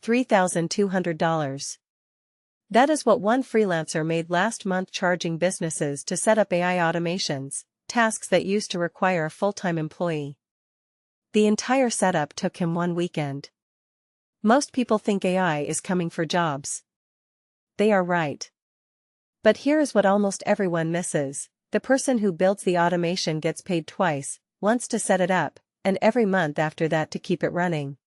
$3,200. That is what one freelancer made last month charging businesses to set up AI automations, tasks that used to require a full-time employee. The entire setup took him one weekend. Most people think AI is coming for jobs. They are right. But here is what almost everyone misses: the person who builds the automation gets paid twice, once to set it up, and every month after that to keep it running.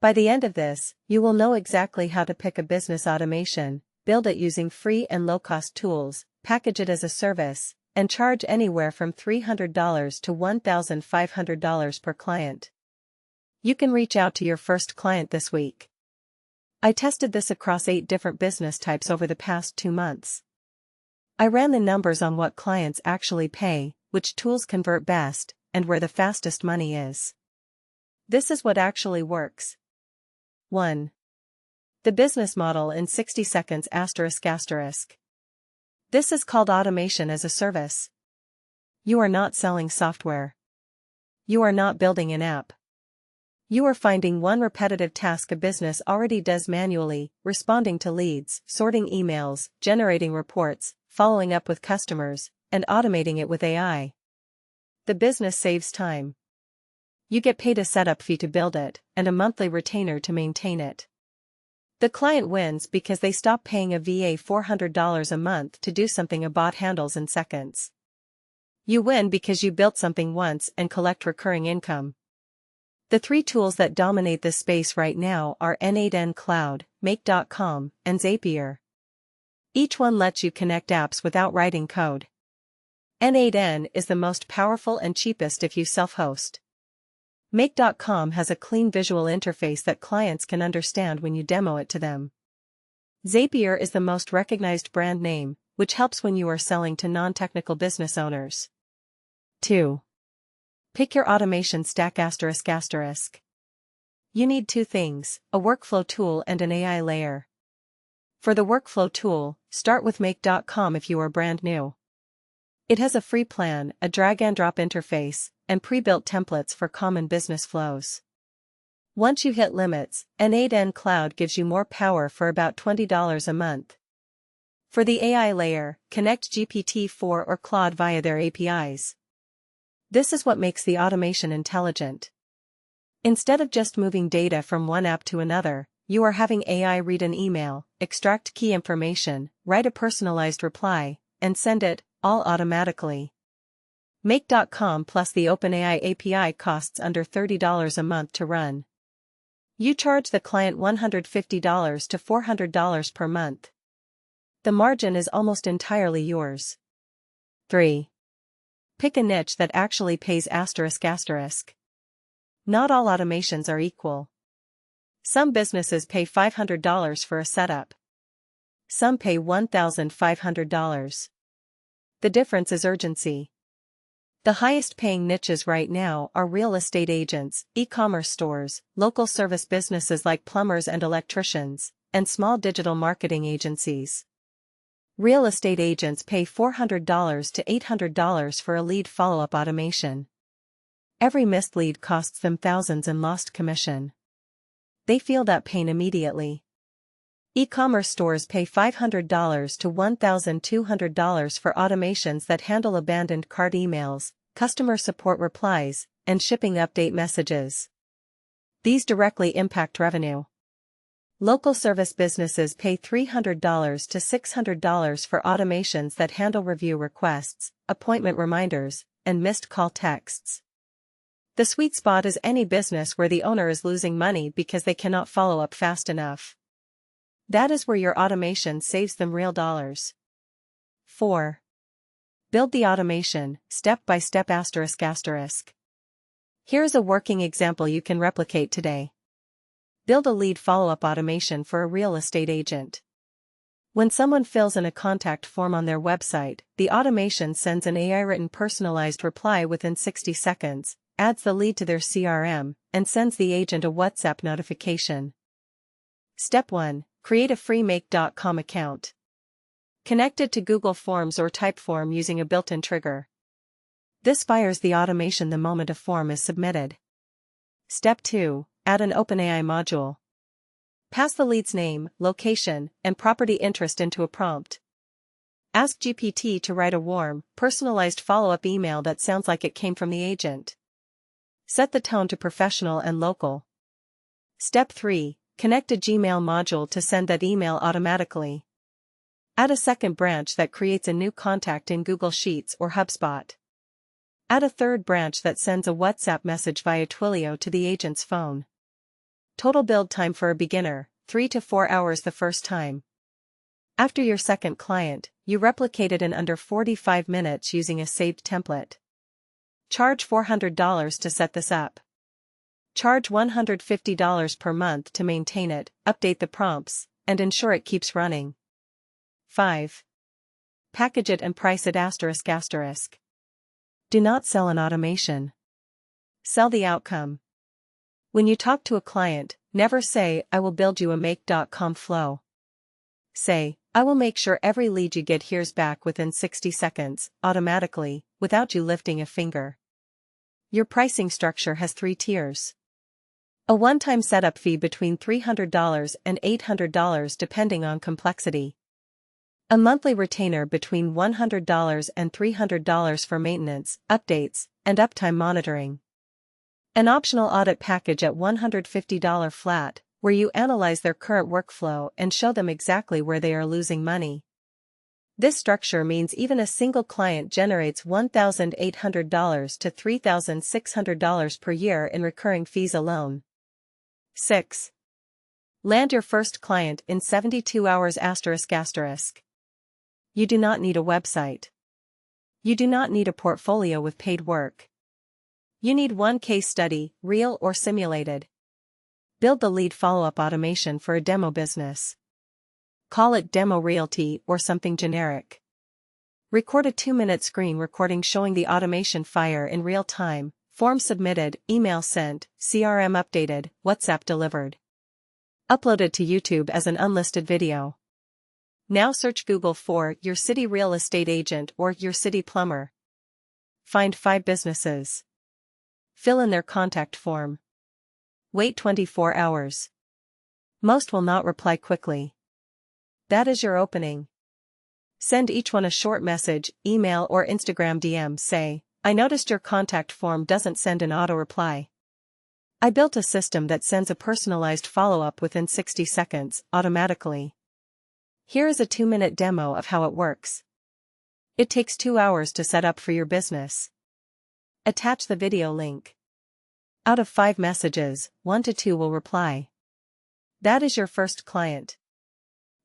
By the end of this, you will know exactly how to pick a business automation, build it using free and low-cost tools, package it as a service, and charge anywhere from $300 to $1,500 per client. You can reach out to your first client this week. I tested this across 8 different business types over the past 2 months. I ran the numbers on what clients actually pay, which tools convert best, and where the fastest money is. This is what actually works. 1. The business model in 60 seconds ***. This is called automation as a service. You are not selling software. You are not building an app. You are finding one repetitive task a business already does manually, responding to leads, sorting emails, generating reports, following up with customers, and automating it with AI. The business saves time. You get paid a setup fee to build it, and a monthly retainer to maintain it. The client wins because they stop paying a VA $400 a month to do something a bot handles in seconds. You win because you built something once and collect recurring income. The 3 tools that dominate this space right now are N8N Cloud, Make.com, and Zapier. Each one lets you connect apps without writing code. N8N is the most powerful and cheapest if you self-host. Make.com has a clean visual interface that clients can understand when you demo it to them. Zapier is the most recognized brand name, which helps when you are selling to non-technical business owners. 2. Pick your automation stack ***. You need 2 things, a workflow tool and an AI layer. For the workflow tool, start with Make.com if you are brand new. It has a free plan, a drag-and-drop interface, and pre-built templates for common business flows. Once you hit limits, N8N Cloud gives you more power for about $20 a month. For the AI layer, connect GPT-4 or Claude via their APIs. This is what makes the automation intelligent. Instead of just moving data from one app to another, you are having AI read an email, extract key information, write a personalized reply, and send it, all automatically. Make.com plus the OpenAI API costs under $30 a month to run. You charge the client $150 to $400 per month. The margin is almost entirely yours. 3. Pick a niche that actually pays ***. Not all automations are equal. Some businesses pay $500 for a setup. Some pay $1,500. The difference is urgency. The highest paying niches right now are real estate agents, e-commerce stores, local service businesses like plumbers and electricians, and small digital marketing agencies. Real estate agents pay $400 to $800 for a lead follow-up automation. Every missed lead costs them thousands in lost commission. They feel that pain immediately. E-commerce stores pay $500 to $1,200 for automations that handle abandoned cart emails, customer support replies, and shipping update messages. These directly impact revenue. Local service businesses pay $300 to $600 for automations that handle review requests, appointment reminders, and missed call texts. The sweet spot is any business where the owner is losing money because they cannot follow up fast enough. That is where your automation saves them real dollars. 4. Build the automation, step by step ***. Here's a working example you can replicate today. Build a lead follow-up automation for a real estate agent. When someone fills in a contact form on their website, the automation sends an AI-written personalized reply within 60 seconds, adds the lead to their CRM, and sends the agent a WhatsApp notification. Step 1. Create a free Make.com account. Connect it to Google Forms or Typeform using a built-in trigger. This fires the automation the moment a form is submitted. Step 2. Add an OpenAI module. Pass the lead's name, location, and property interest into a prompt. Ask GPT to write a warm, personalized follow-up email that sounds like it came from the agent. Set the tone to professional and local. Step 3. Connect a Gmail module to send that email automatically. Add a second branch that creates a new contact in Google Sheets or HubSpot. Add a third branch that sends a WhatsApp message via Twilio to the agent's phone. Total build time for a beginner, 3 to 4 hours the first time. After your second client, you replicate it in under 45 minutes using a saved template. Charge $400 to set this up. Charge $150 per month to maintain it, update the prompts, and ensure it keeps running. 5. Package it and price it ***. Do not sell an automation. Sell the outcome. When you talk to a client, never say, "I will build you a make.com flow." Say, "I will make sure every lead you get hears back within 60 seconds, automatically, without you lifting a finger." Your pricing structure has 3 tiers. A one-time setup fee between $300 and $800 depending on complexity. A monthly retainer between $100 and $300 for maintenance, updates, and uptime monitoring. An optional audit package at $150 flat, where you analyze their current workflow and show them exactly where they are losing money. This structure means even a single client generates $1,800 to $3,600 per year in recurring fees alone. 6. Land your first client in 72 hours ***. You do not need a website. You do not need a portfolio with paid work. You need one case study, real or simulated. Build the lead follow-up automation for a demo business. Call it Demo Realty or something generic. Record a 2-minute screen recording showing the automation fire in real time, form submitted, email sent, CRM updated, WhatsApp delivered. Upload it to YouTube as an unlisted video. Now search Google for Your City Real Estate Agent or Your City Plumber. Find 5 businesses. Fill in their contact form. Wait 24 hours. Most will not reply quickly. That is your opening. Send each one a short message, email or Instagram DM. Say, "I noticed your contact form doesn't send an auto-reply. I built a system that sends a personalized follow-up within 60 seconds, automatically. Here is a 2-minute demo of how it works. It takes 2 hours to set up for your business." Attach the video link. Out of 5 messages, 1 to 2 will reply. That is your first client.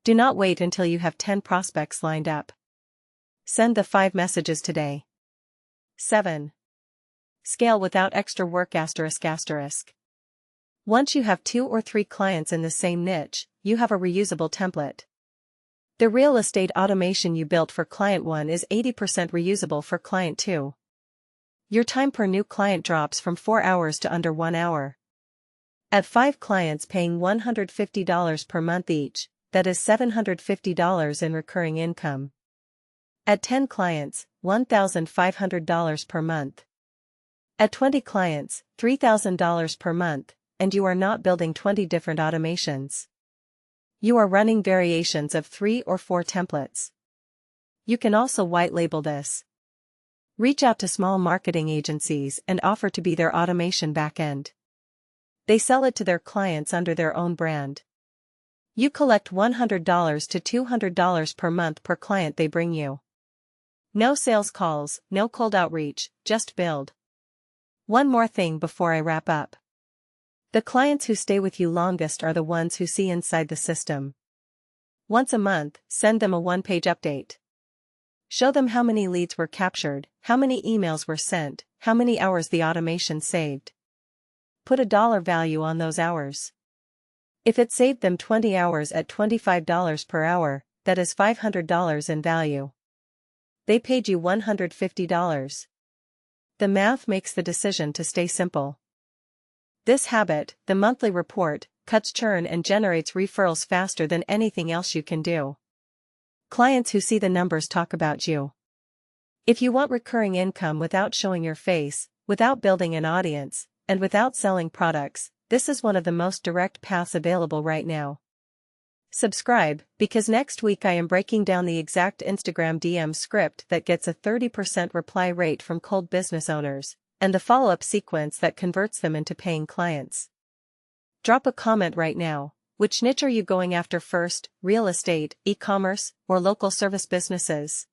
Do not wait until you have 10 prospects lined up. Send the 5 messages today. 7. Scale without extra work ***. Once you have 2 or 3 clients in the same niche, you have a reusable template. The real estate automation you built for client 1 is 80% reusable for client 2. Your time per new client drops from 4 hours to under 1 hour. At 5 clients paying $150 per month each, that is $750 in recurring income. At 10 clients, $1,500 per month. At 20 clients, $3,000 per month, and you are not building 20 different automations. You are running variations of 3 or 4 templates. You can also white label this. Reach out to small marketing agencies and offer to be their automation backend. They sell it to their clients under their own brand. You collect $100 to $200 per month per client they bring you. No sales calls, no cold outreach, just build. One more thing before I wrap up. The clients who stay with you longest are the ones who see inside the system. Once a month, send them a 1-page update. Show them how many leads were captured, how many emails were sent, how many hours the automation saved. Put a dollar value on those hours. If it saved them 20 hours at $25 per hour, that is $500 in value. They paid you $150. The math makes the decision to stay simple. This habit, the monthly report, cuts churn and generates referrals faster than anything else you can do. Clients who see the numbers talk about you. If you want recurring income without showing your face, without building an audience, and without selling products, This is one of the most direct paths available right now. Subscribe, because next week I am breaking down the exact Instagram DM script that gets a 30% reply rate from cold business owners, and the follow-up sequence that converts them into paying clients. Drop a comment right now. Which niche are you going after first, real estate, e-commerce, or local service businesses?